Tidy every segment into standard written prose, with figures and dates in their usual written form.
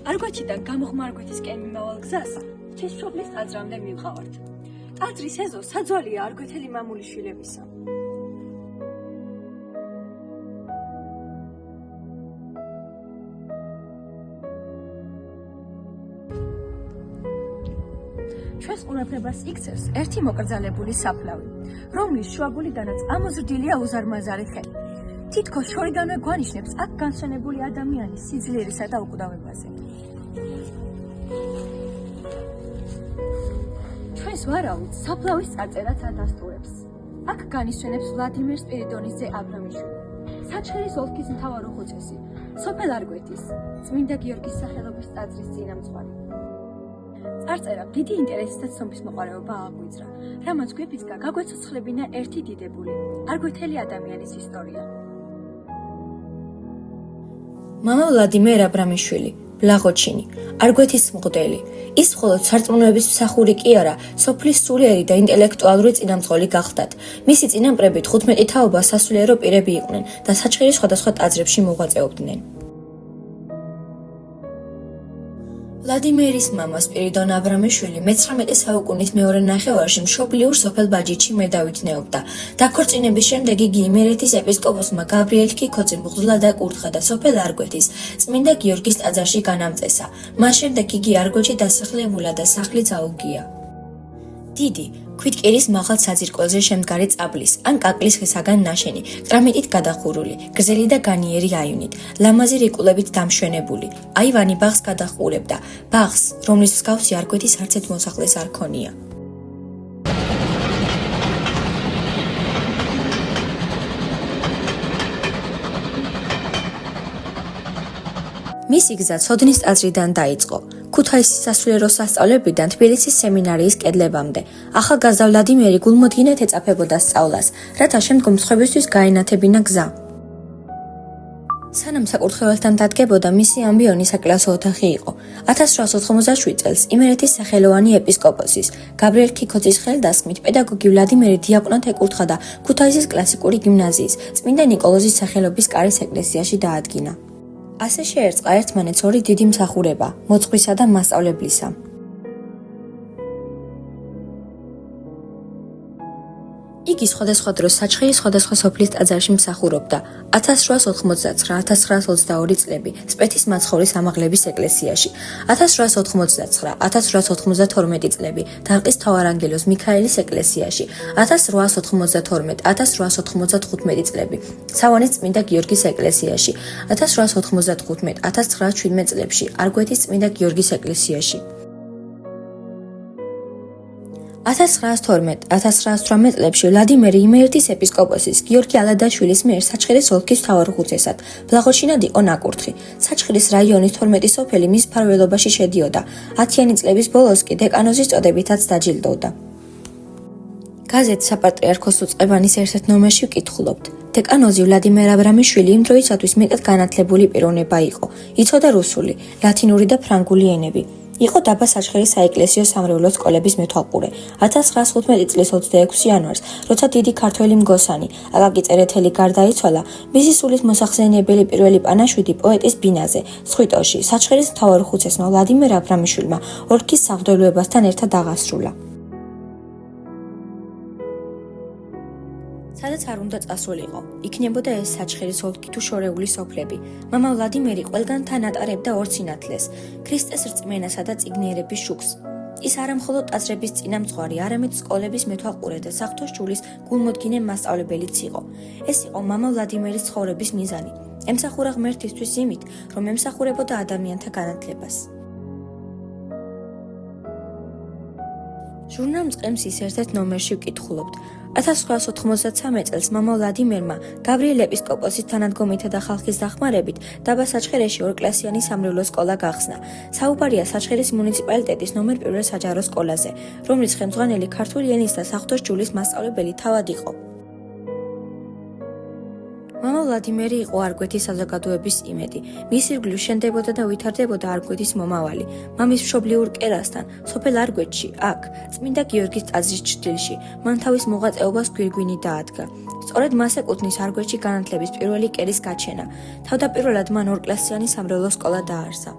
არგვეთიდან გამოხმარგვეთისკენ მიმავალ გზას ღვთისმშობლის ტაძრამდე მივყავართ. ტაძრის ეზო საძვალია არგვეთელი მამული შვილებისა. ჩვენს ყურადღებას იქცევს ერთი მოკრძალებული საფლავი, რომლის შუაგულიდანაც ამოზრდილია უზარმაზარი ხე. თითქოს შორიდანვე გვანიშნებს აქ განსვენებული ადამიანის სიძლიერისა და უკვდავებაზე. ჩვენს ვარაუდს საფლავის წარწერაც ადასტურებს. აქ განისვენებს ვლადიმერ სპირიდონის ძე აბრამიშვილი, საჩხერის ოლქის მთავარ უხუცესი, სოფელ არგვეთის, წმინდა გიორგის სახელობის ტაძრის წინამძღვარი. წარწერამ დიდი ინტერესის და ცნობის მოყარეობა აღვიძრა, რამაც გვიფიცგა გაგვეცოცხლებინა ერთი დიდებული, არგვეთელი ადამიანის ისტორია. მამა ვლადიმერ აბრამიშვილი, ბლაღოჩინი, არგვეთის მღვდელი. ის მხოლოდ სარწმუნოების მსახური კი არა, სოფლის სულიერი და ინტელექტუალური წინამძღოლი გახლდათ. მისი წინაპრები 15 თაობა სასულიერო პირები იყვნენ და საჩხერის სხვადასხვა ტაძრებში მოღვაწეობდნენ. ვლადიმერის მამა სპირიდონ აბრამიშვილი მე-19 საუკუნის მეორე ნახევარში მშობლიურ სოფელ ბაჯიჩში მედავითნეობდა. დაქორწინების შემდეგ იგი იმერეთის ეპისკოპოსმა გაბრიელ ქიქოძემ მღვდლად აკურთხა და სოფელ არგვეთის წმინდა გიორგის ტაძარში განამწესა. მას შემდეგ იგი არგვეთში დასახლებულა და სახლიც აუგია. დიდი, ქვითკირის მაღალ საძირკველზე შემდგარი წაბლის ან კაკლის ხისაგან ნაშენი, კრამიტით გადახურული, გრძელი და განიერი აივნით, ლამაზი რიკულებით დამშვენებული. აივანი ბაღს გადაჰყურებდა, ბაღს, რომლის მსგავსი არგვეთის არცერთ მოსახლეს არ ქონია. მისი გზა ცოდნის ტაძრიდან დაიწყო. ქუთაისის სასულიერო სასწავლებიდან თბილისის სემინარიის კედლებამდე. ახალგაზრდა ვლადიმერი გულმოდგინედ ეწაფებოდა სწავლას, რათა შემდგომ სხვებისთვის გაენათებინა გზა. სანამ საკურთხეველთან დადგებოდა, მისი ამბიონი საკლასო ოთახი იყო. 1897 წელს იმერეთის სახელოვანი ეპისკოპოსის გაბრიელ ქიქოძის ხელდასხმით პედაგოგი ვლადიმერი დიაკვნად ეკურთხა და ქუთაისის კლასიკური გიმნაზიის წმინდა ნიკოლოზის სახელობის კარის ეკლესიაში დაადგინა. ასე შეერწყა ერთმანეთს ორი დიდი მსახურება, მოძღვისა და მასწავლებლისა. იგი სხვადასხვა დროს საჩხერის სხვადასხვა სოფლის ტაძარში მსახურობდა. 1889-1922 წლები სპეთის მაცხოვრის ამაღლების ეკლესიაში, 1889-1892 წლები დარყის მთავარანგელოზ მიქაელის ეკლესიაში, 1892-1895 წლები სავანის წმინდა გიორგის ეკლესიაში, 1895-1917 წლებში არგვეთის წმინდა გიორგის ეკლესიაში. 1912-1918 წლებში ვლადიმერი იმერეთის ეპისკოპოსის გიორგი ალადაშვილის მიერ საჩხერის ოლქის მთავარუხუცესად ბლაღოჩინად იყო ნაკურთხი. საჩხერის რაიონის 12 სოფელი მის მფარველობაში შედიოდა. 10-იანი წლების ბოლოს კი დეკანოზის წოდებითაც დაჯილდოვდა. გაზეთ საპატრიარქოს უწყებანის ერთ-ერთ ნომერში ვკითხულობთ. დეკანოზი ვლადიმერ აბრამიშვილი იმ დროისათვის მეტად განათლებული პიროვნება იყო. იცოდა რუსული, ლათინური და ფრანგული ენები. იყო დაბა საჩხერის საეკლესიო სამრევლო სკოლების მეთვალყურე. 1915 წლის 26 იანვარს, როცა დიდი ქართველი მგოსანი აკაკი წერეთელი გარდაიცვალა, მისი სულის მოსახსენიებელი პირველი პანაშვიდი პოეტის ბინაზე, სხვიტოში, საჩხერის მთავარუხუცესმა ვლადიმერ აბრამიშვილმა ოლქის სამღვდელოებასთან ერთად აღასრულა. სადაც არ უნდა წასულიყო, იქნებოდა ეს საჩხერის ოლქი თუ შორეული სოფლები. მამა ვლადიმერი ყველგან თან ატარებდა ორ სინათლეს, ქრისტეს რწმენასა და წიგნიერების შუქს. ის არა მხოლოდ ტაძრების წინამძღვარი, არამედ სკოლების მეთვალყურე და საღვთო გულმოდგინე მასწავლებელიც იყო. ეს იყო მამა ვლადიმერის ცხოვრების მიზანი. ემსახურა ღმერთისთვის იმით, რომ ემსახურებოდა ადამიანთა განათლებას. ჟურნალ მწყემსის ერთ-ერთ ნომერში ვკითხულობთ. 1993 წელს მამა ვლადიმერმა გაბრიელ ეპისკოპოსის თანადგომითა და ხალხის დახმარებით დაბა საჩხერეში ორკლასიანი სამრევლო სკოლა გახსნა. საუბარია საჩხერის მუნიციპალიტეტის ნომერ 1 საჯარო სკოლაზე, რომლის ხელმძღვანელი ქართული ენის და საღვთო სჯულის მასწავლებელი თავად იყო. მამა ვლადიმერი იყო არგვეთის საზოგადოების იმედი. მის ირგვლივ შენდებოდა და ვითარდებოდა არგვეთის მომავალი. მამის მშობლიურ კერასთან, სოფელ არგვეთში, აქ, წმინდა გიორგის ტაძრის ჭრილში, მან თავის მოღვაწეობას გვირგვინი დაადგა. სწორედ მას ეკუთვნის არგვეთში განათლების პირველი კერის გაჩენა. თავდაპირველად მან ორკლასიანი სამრევლო სკოლა დააარსა.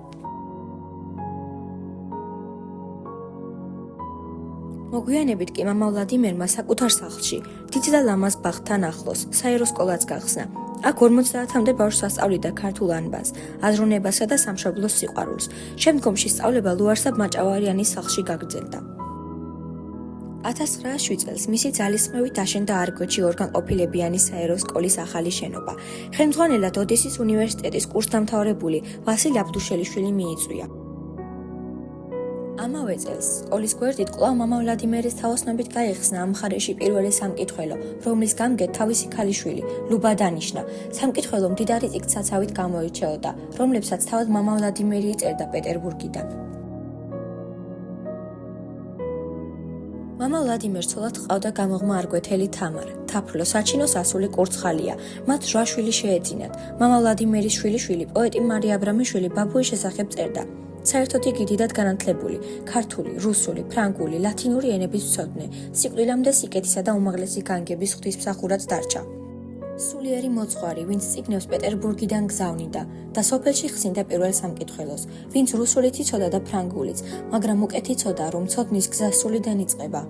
მოგვიანებით კი მამა ვლადიმერმა საკუთარ სახლში, დიდ და ლამაზ ბაღთან ახლოს, საერო სკოლაც გახსნა. აქ 50-მდე ბავშვს ასწავლიდა ქართულ ანბანს, აზროვნებასა და სამშობლოს სიყვარულს. შემდგომში სწავლება ლუარსაბ მაჭავარიანის სახლში გაგრძელდა. 1907 წელს მისი ძალისხმევით აშენდა არგოჩი ორგანყოფილებიანი საერო სკოლის ახალი შენობა. ხელმძღვანელად ოდესის უნივერსიტეტის კურსდამთავრებული ვასილ აბდუშელიშვილი მიიწვია. ამავე წელს სკოლის გვერდით კვლავ მამა ვლადიმერის თაოსნობით გაიხსნა ამ მხარეში პირველი სამკითხველო, რომლის გამგედ თავისი ქალიშვილი ლუბა დანიშნა. სამკითხველო მდიდარი წიგნსაცავით გამოირჩეოდა, რომლებსაც თავად მამა ვლადიმერი იწერდა პეტერბურგიდან. მამა ვლადიმერს ცოლად ჰყავდა გამოღმა არგვეთელი თამარ, თაფლო, საჩინოს ასული კურცხალია. მათ 8 შვილი შეეძინათ. მამა ვლადიმერის შვილიშვილი პოეტი მარია აბრამიშვილი ბაბუის შესახებ წერდა. საერთოდ იგი დიდად განათლებული, ქართული, რუსული, ფრანგული, ლათინური ენების მცოდნე, სიკვდილამდე სიკეთისა და უმაღლესი განგების ღვთისმსახურად დარჩა. სულიერი მოძღვარი, ვინც წიგნებს პეტერბურგიდან გზავნიდა და სოფელში ხსნიდა პირველ სამკითხველოს, ვინც რუსულით იცოდა და ფრანგულიც, მაგრამ უკეთ იცოდა, რომ ცოდნის გზა სულიდან იწყება.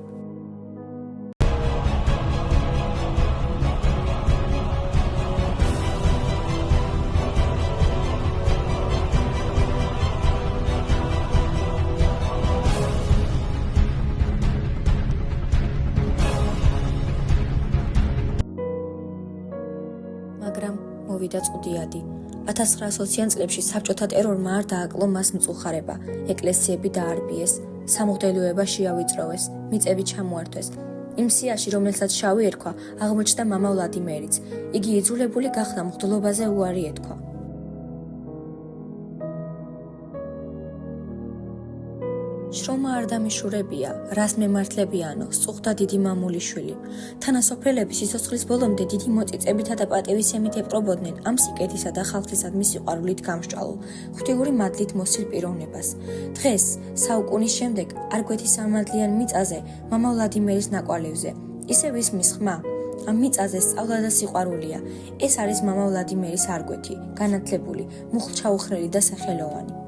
მაგრამ მოვიდა წუდიადი. 1920-იან წლებში საბჭოთა ტერორმა არ დააკლო მას მწუხარება, ეკლესიები დაარბიეს, სამღვდელოება შეავიწროვეს, მიწები ჩამოართვეს. იმ სიაში, რომელსაც შავი ერქვა, აღმოჩნდა მამა ვლადიმერიც. იგი იძულებული გახდა მღვდლობაზე უარი ეთქვა. შრომა არ დამიშურებია, რას მემართლებიანო, სწუხდა დიდი მამულიშვილი. თანასოფრელები სიცოცხლის ბოლომდე დიდი მოწიწებითა და პატივისცემით ეპყრობოდნენ ამ სიკეთისა და ხალხისადმი სიყვარულით გამსჭვალულ, ღვთიური მადლით მოსილ პიროვნებას. დღეს, საუკუნის შემდეგ, არგვეთის სამმადლიან მიწაზე, მამა ვლადიმერის ნაკვალევზე, ისევ ისმის ხმა. ამ მიწაზე სწავლა და სიყვარულია. ეს არის მამა ვლადიმერის არგვეთი, განათლებული, მუხლჩაუხრელი და სახელოვანი.